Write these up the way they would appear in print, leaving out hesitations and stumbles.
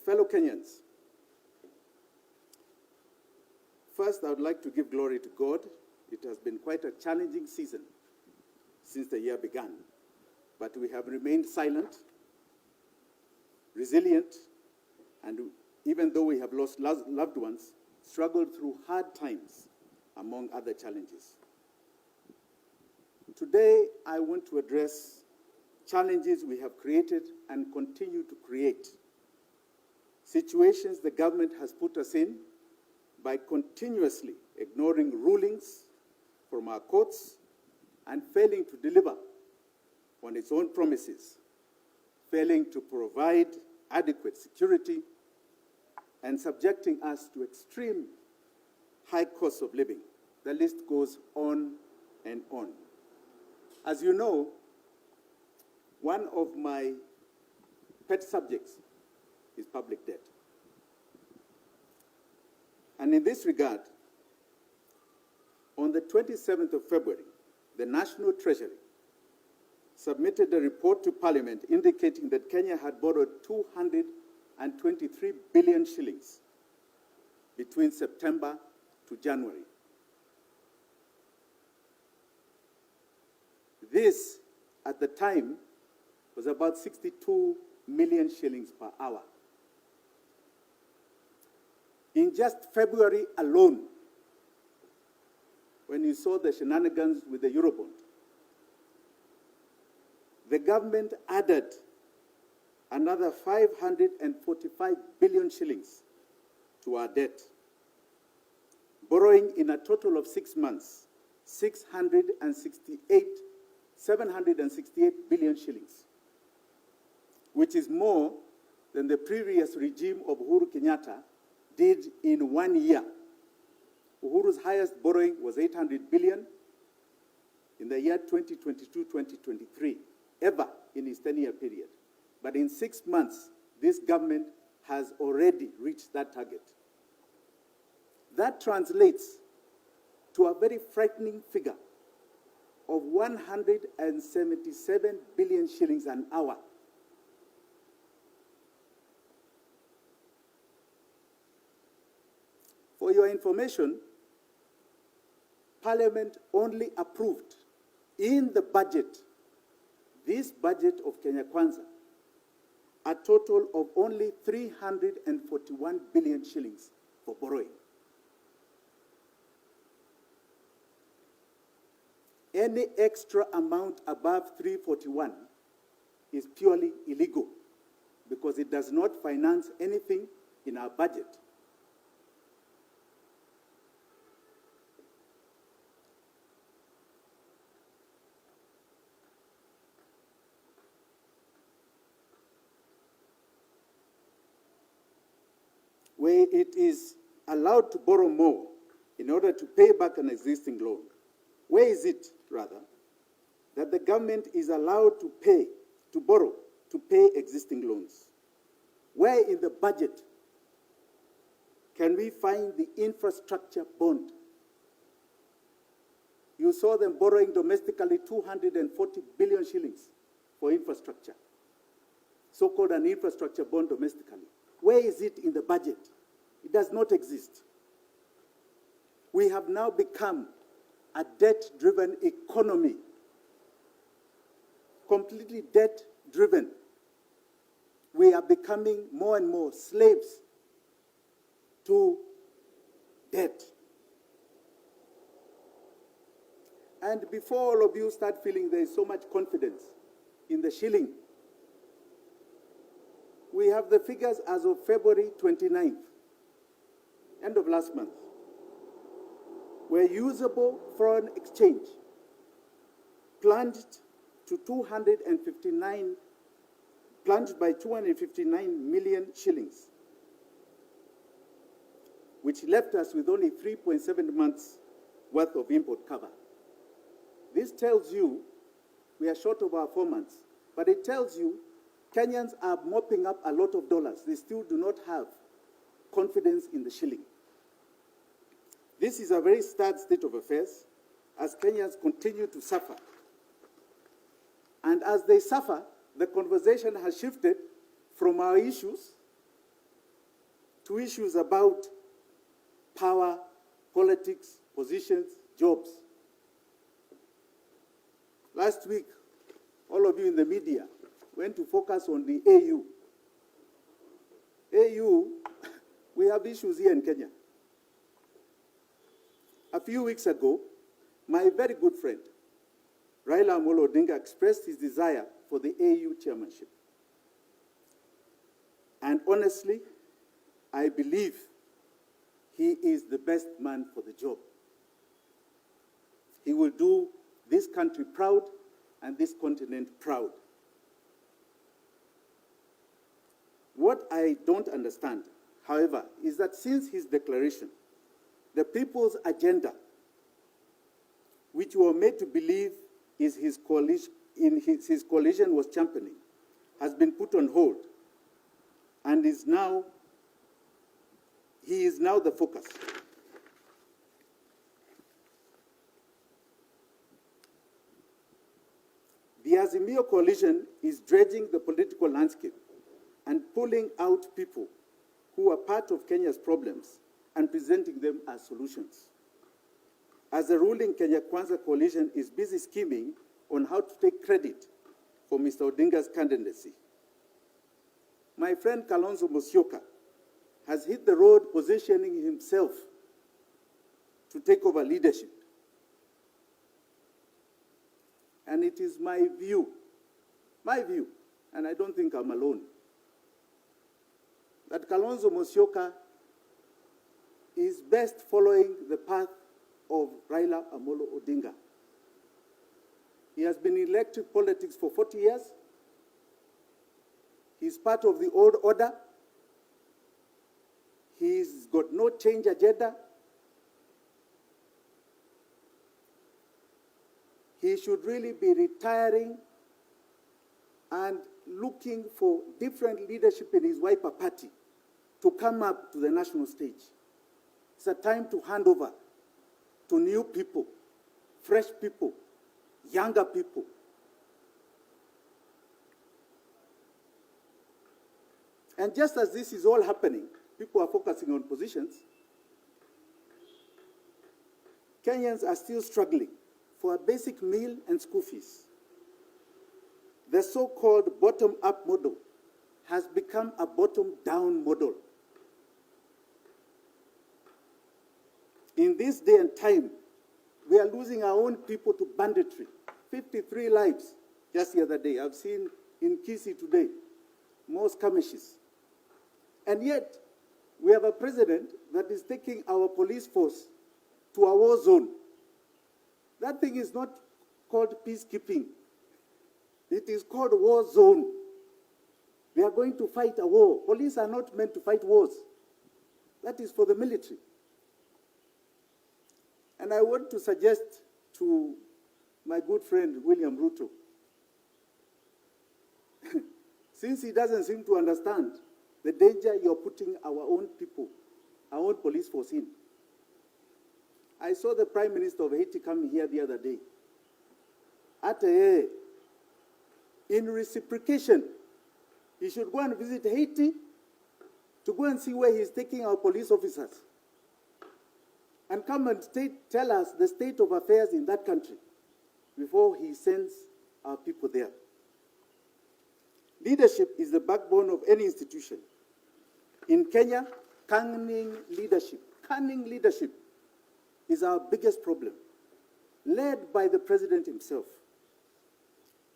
Fellow Kenyans, first I would like to give glory to God. It has been quite a challenging season since the year began, but we have remained silent, resilient, and even though we have lost loved ones, struggled through hard times, among other challenges. Today, I want to address challenges we have created and continue to create, situations the government has put us in by continuously ignoring rulings from our courts and failing to deliver on its own promises, failing to provide adequate security, and subjecting us to extreme high costs of living. The list goes on and on. As you know, one of my pet subjects is public debt. And in this regard, on the 27th of February, the National Treasury submitted a report to Parliament indicating that Kenya had borrowed 223 billion shillings between September to January. This, at the time, was about 62 million shillings per hour. In just February alone, when you saw the shenanigans with the Eurobond, the government added another 545 billion shillings to our debt, borrowing in a total of 6 months, 768 billion shillings, which is more than the previous regime of Uhuru Kenyatta did in 1 year. Uhuru's highest borrowing was 800 billion in the year 2022-2023, ever in his 10-year period. But in 6 months, this government has already reached that target. That translates to a very frightening figure of 177 billion shillings an hour. For your information, Parliament only approved in the budget, this budget of Kenya Kwanza, a total of only 341 billion shillings for borrowing. Any extra amount above 341 is purely illegal because it does not finance anything in our budget. Where it is allowed to borrow more in order to pay back an existing loan. Where is it, rather, that the government is allowed to borrow to pay existing loans? Where in the budget can we find the infrastructure bond? You saw them borrowing domestically 240 billion shillings for infrastructure, so-called an infrastructure bond domestically. Where is it in the budget? It does not exist. We have now become a debt-driven economy, completely debt-driven. We are becoming more and more slaves to debt. And before all of you start feeling there is so much confidence in the shilling, we have the figures as of February 29th, end of last month, where usable foreign exchange plunged by 259 million shillings, which left us with only 3.7 months worth of import cover. This tells you we are short of our 4 months, but it tells you Kenyans are mopping up a lot of dollars. They still do not have confidence in the shilling. This is a very sad state of affairs as Kenyans continue to suffer. And as they suffer, the conversation has shifted from our issues to issues about power, politics, positions, jobs. Last week, all of you in the media went to focus on the AU. AU, we have issues here in Kenya. A few weeks ago, my very good friend, Raila Amolo Odinga, expressed his desire for the AU chairmanship. And honestly, I believe he is the best man for the job. He will do this country proud and this continent proud. What I don't understand, however, is that since his declaration, the people's agenda, which we were made to believe is his coalition was championing, has been put on hold and he is now the focus. The Azimio coalition is dredging the political landscape and pulling out people who are part of Kenya's problems and presenting them as solutions. As the ruling Kenya Kwanza coalition is busy scheming on how to take credit for Mr. Odinga's candidacy. My friend Kalonzo Musyoka has hit the road positioning himself to take over leadership. And it is my view, and I don't think I'm alone, that Kalonzo Musyoka is best following the path of Raila Amolo Odinga. He has been in elected politics for 40 years. He's part of the old order. He's got no change agenda. He should really be retiring and looking for different leadership in his Wiper party to come up to the national stage. It's a time to hand over to new people, fresh people, younger people. And just as this is all happening, people are focusing on positions. Kenyans are still struggling for a basic meal and school fees. The so-called bottom-up model has become a bottom-down model. In this day and time, we are losing our own people to banditry. 53 lives just the other day. I've seen in Kisii today, more skirmishes. And yet, we have a president that is taking our police force to a war zone. That thing is not called peacekeeping. It is called war zone. We are going to fight a war. Police are not meant to fight wars. That is for the military. And I want to suggest to my good friend, William Ruto, since he doesn't seem to understand the danger you're putting our own people, our own police force in. I saw the Prime Minister of Haiti coming here the other day. In reciprocation, he should go and visit Haiti to go and see where he's taking our police officers and come and tell us the state of affairs in that country before he sends our people there. Leadership is the backbone of any institution. In Kenya, cunning leadership is our biggest problem, led by the president himself.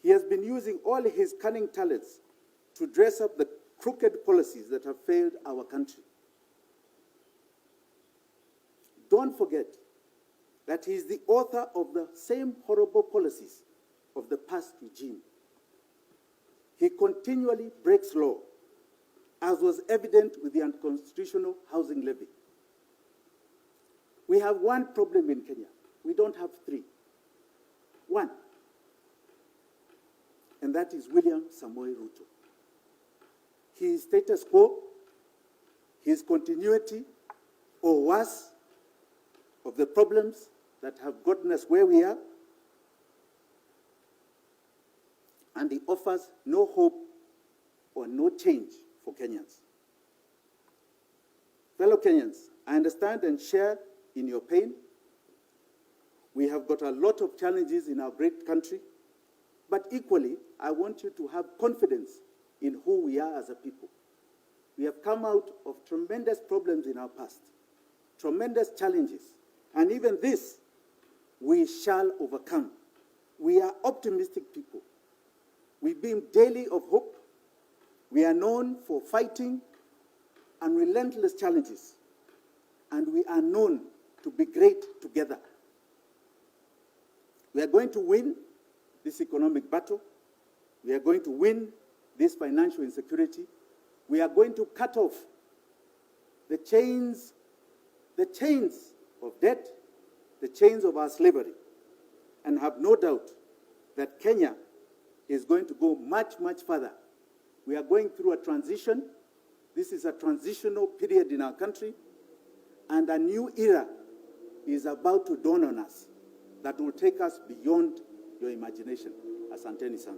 He has been using all his cunning talents to dress up the crooked policies that have failed our country. Don't forget that he is the author of the same horrible policies of the past regime. He continually breaks law, as was evident with the unconstitutional housing levy. We have one problem in Kenya. We don't have three. One. And that is William Samoei Ruto. His status quo, his continuity, or worse, of the problems that have gotten us where we are, and he offers no hope or no change for Kenyans. Fellow Kenyans, I understand and share in your pain. We have got a lot of challenges in our great country, but equally, I want you to have confidence in who we are as a people. We have come out of tremendous problems in our past, tremendous challenges, and even this, we shall overcome. We are optimistic people. We beam daily of hope. We are known for fighting and relentless challenges, and we are known to be great together. We are going to win this economic battle. We are going to win this financial insecurity. We are going to cut off the chains of debt, the chains of our slavery, and have no doubt that Kenya is going to go much, much further. We are going through a transition. This is a transitional period in our country, and a new era is about to dawn on us that will take us beyond your imagination. Asanteni sana.